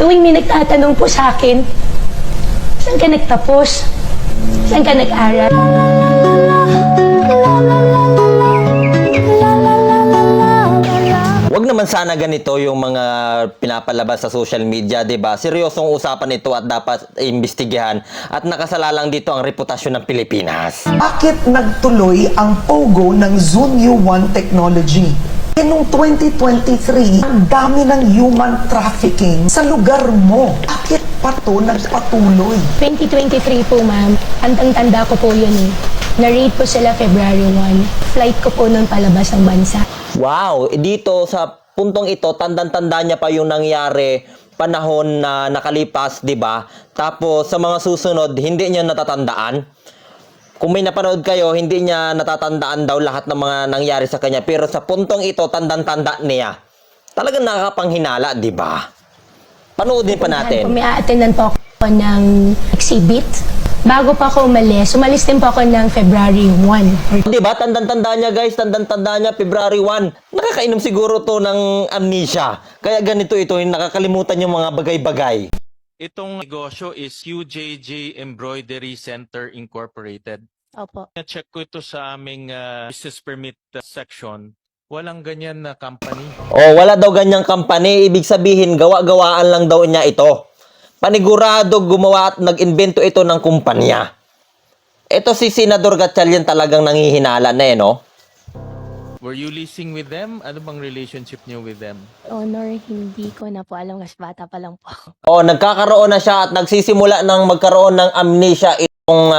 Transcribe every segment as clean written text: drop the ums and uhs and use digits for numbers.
Tuwing may nagtatanong po sa akin, saan ka nagtapos? Saan ka nag-aral? Wag naman sana ganito yung mga pinapalabas sa social media, 'di ba? Seryosong usapan ito at dapat imbestigahan at nakasalalang dito ang reputasyon ng Pilipinas. Bakit nagtuloy ang POGO ng Zunyu One Technology? Noong 2023, ang dami ng human trafficking sa lugar mo. Bakit pa to nagpatuloy? 2023 po, ma'am. Tandang-tanda ko po yun eh. Na-rate po sila February 1. Flight ko po nung palabas ng bansa. Wow, dito sa puntong ito, tandang-tanda niya pa yung nangyari panahon na nakalipas, 'di ba? Tapos sa mga susunod, hindi niya natatandaan. Kung may napanood kayo, hindi niya natatandaan daw lahat ng mga nangyari sa kanya. Pero sa puntong ito, tandang-tanda niya. Talagang nakakapanghinala, 'di ba? Panoodin pa natin. May a-attendan po ako ng exhibit. Bago pa ako umalis din po ako ng February 1. Di ba? Tandang-tanda niya, guys. Tandang-tanda niya, February 1. Nakakainom siguro to ng amnesia. Kaya ganito ito, nakakalimutan yung mga bagay-bagay. Itong negosyo is UJJ Embroidery Center Incorporated. Opo. Na-check ko ito sa aming business permit section. Walang ganyan na company. Oh, wala daw ganyang company. Ibig sabihin, gawa-gawaan lang daw niya ito. Panigurado gumawa at nag-invento ito ng kumpanya. Ito si Senador Gatchalian talagang nangihinala na no? Were you leasing with them? Ano bang relationship niyo with them? Honor, hindi ko na po alam kasi bata pa lang po ako. Oh, nagkakaroon na siya at nagsisimula ng magkaroon ng amnesia itong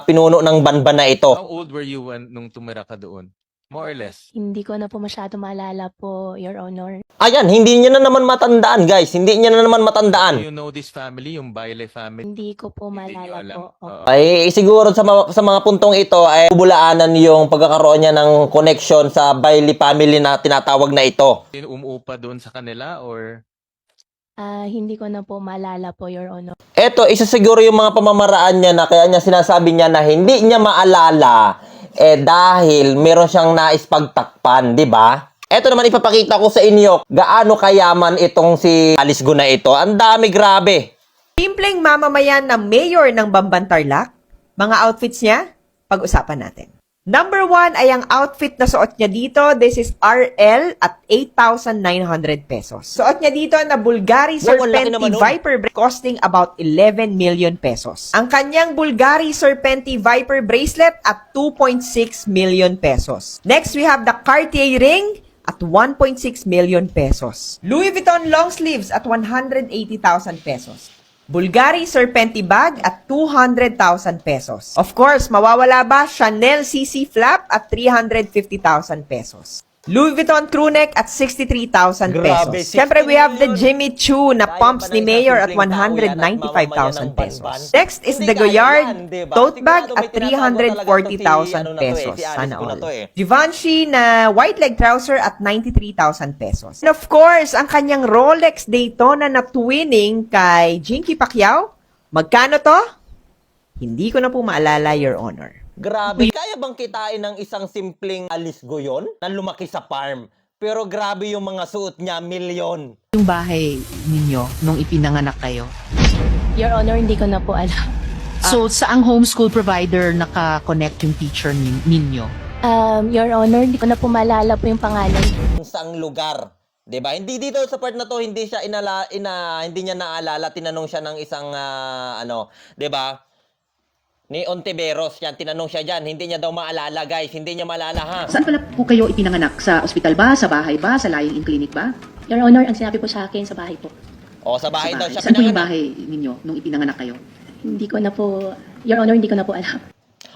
pinuno ng banban na ito. How old were you nung tumira ka doon? More or less. Hindi ko na po masyado maalala po, Your Honor. Ayan, hindi niya na naman matandaan, guys. Hindi niya na naman Do matandaan. you know this family, yung Baile family? Hindi ko po Hindi niyo maalala alam. po. Oo. Ay, siguro sa mga puntong ito ay bulaanan yung pagkakaroon niya ng connection sa Bailey family na tinatawag na ito. Umuupa doon sa kanila or Hindi ko na po maalala po, Your Honor. Ito, isa siguro yung mga pamamaraan niya na kaya niya sinasabi niya na hindi niya maalala dahil meron siyang nais pagtakpan, di ba? Ito naman ipapakita ko sa inyo gaano kayaman itong si Alice Go na ito. Ang dami, grabe. Simpleng mamamayan na mayor ng Bamban-Tarlac, mga outfits niya, pag-usapan natin. Number 1 ay ang outfit na suot niya dito. This is RL at 8,900 pesos. Suot niya dito na Bulgari Wow, ang laki Serpenti naman nun. Viper costing about 11 million pesos. Ang kanyang Bulgari Serpenti Viper bracelet at 2.6 million pesos. Next, we have the Cartier ring at 1.6 million pesos. Louis Vuitton long sleeves at 180,000 pesos. Bulgari Serpenti bag at 200,000 pesos. Of course, mawawala ba Chanel CC flap at 350,000 pesos. Louis Vuitton crew neck at 63,000 Grabe, pesos. Siyempre, we have the 60 Jimmy Choo na Kaya pumps pa ni ng Mayor at simpleng tao yan at mamamayan 195,000 ng pesos. banban. Next is Hindi the kaya Goyard yan, diba? tote bag Sigurado may at tinatago talaga to si, 340,000 pesos. si Alice Sana Go na all. to eh. Givenchy na white leg trouser at 93,000 pesos. And of course, ang kanyang Rolex Daytona na twinning kay Jinky Pacquiao. Magkano to? Hindi ko na po maalala, Your Honor. Grabe. Kaya bang kitain ng isang simpleng Alice Go yun na lumaki sa farm? Pero grabe yung mga suot niya, milyon. Yung bahay ninyo nung ipinanganak kayo? Your Honor, hindi ko na po alam. So, saang homeschool provider naka-connect yung teacher ninyo? Your Honor, hindi ko na po maalala po yung pangalan. Kung saang lugar. 'Di ba? Hindi dito sa part na to, hindi siya hindi niya naalala, tinanong siya ng isang 'di ba? Ni Ontiveros yan, tinanong siya diyan, hindi niya daw maalala, guys, hindi niya maalala ha. Saan pala po kayo ipinanganak? Sa ospital ba? Sa bahay ba? Sa lying-in clinic ba? Your Honor, ang sinabi po sa akin sa bahay po. O sa bahay daw siya Saan po yung pinanganak. bahay ninyo nung ipinanganak kayo? Hindi ko na po, Your Honor, hindi ko na po alam.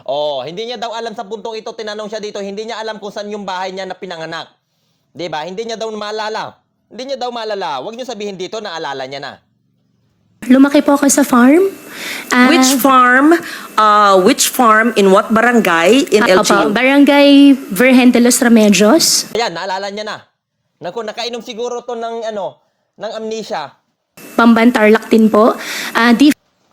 Oh, hindi niya daw alam sa puntong ito, tinanong siya dito, hindi niya alam kung saan yung bahay niya na pinanganak. 'Di ba? Hindi niya daw maalala. Hindi niya daw maalala. Huwag niyo sabihin dito na alala niya na. Lumaki po ako sa farm. Which farm? Which farm? In what barangay? In LGU? Barangay Virgen de los Remedios. Ayan, naalala niya na. Naku, nakainom siguro to ng ng amnesia. Bamban-Tarlac din po.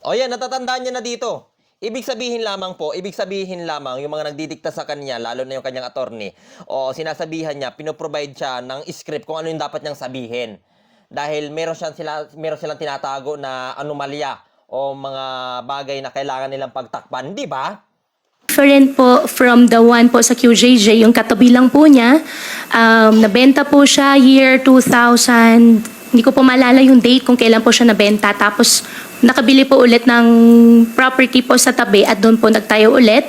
O yan, natatandaan niya na dito. Ibig sabihin lamang yung mga nagdidikta sa kanya, lalo na yung kanyang attorney, o sinasabihan niya, pinoprovide siya ng script kung ano yung dapat niyang sabihin. dahil meron silang tinatago na anomalya o mga bagay na kailangan nilang pagtakpan, di ba? Different po from the one po sa QJJ, yung katabi lang po niya. Nabenta po siya year 2000, hindi ko po maalala yung date kung kailan po siya nabenta. Tapos nakabili po ulit ng property po sa tabi at doon po nagtayo ulit.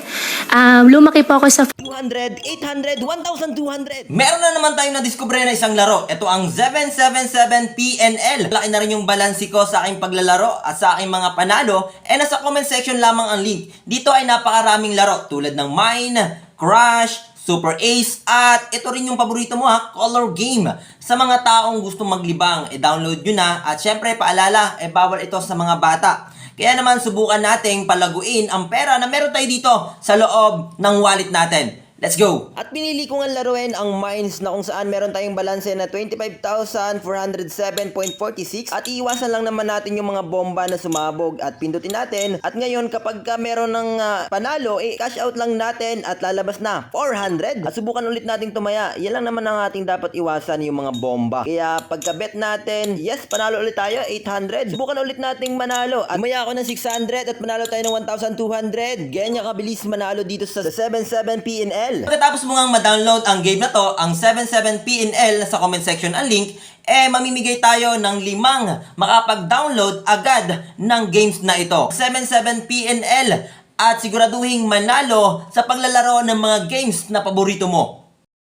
Lumaki po ako sa 200, 800, 1,200. Meron na naman tayong nadiskubre na isang laro. Ito ang 777 PNL. Laki na rin yung balansi ko sa aking paglalaro at sa aking mga panalo. Nasa comment section lamang ang link. Dito ay napakaraming laro tulad ng Mine, Crash, Super Ace, at ito rin yung paborito mo Color Game. Sa mga taong gustong maglibang, download nyo na. At syempre, paalala, bawal ito sa mga bata. Kaya naman, subukan nating palaguin ang pera na meron tayo dito sa loob ng wallet natin. Let's go! At pinili ko nga laruin ang Mines na kung saan meron tayong balanse na 25,407.46 at iiwasan lang naman natin yung mga bomba na sumabog at pindutin natin. At ngayon kapag meron ng panalo, cash out lang natin at lalabas na 400. At subukan ulit nating tumaya. Yan lang naman ang ating dapat iwasan, yung mga bomba. Kaya pagka-bet natin, yes, panalo ulit tayo, 800. Subukan ulit nating manalo. At tumaya ako ng 600 at panalo tayo ng 1,200. Ganyan kabilis manalo dito sa 77 PNL. Pagkatapos mo ngang ma-download ang game na to, ang 77PNL, sa comment section ang link, mamimigay tayo ng 5 makapag-download agad ng games na ito. 77PNL at siguraduhin manalo sa paglalaro ng mga games na paborito mo.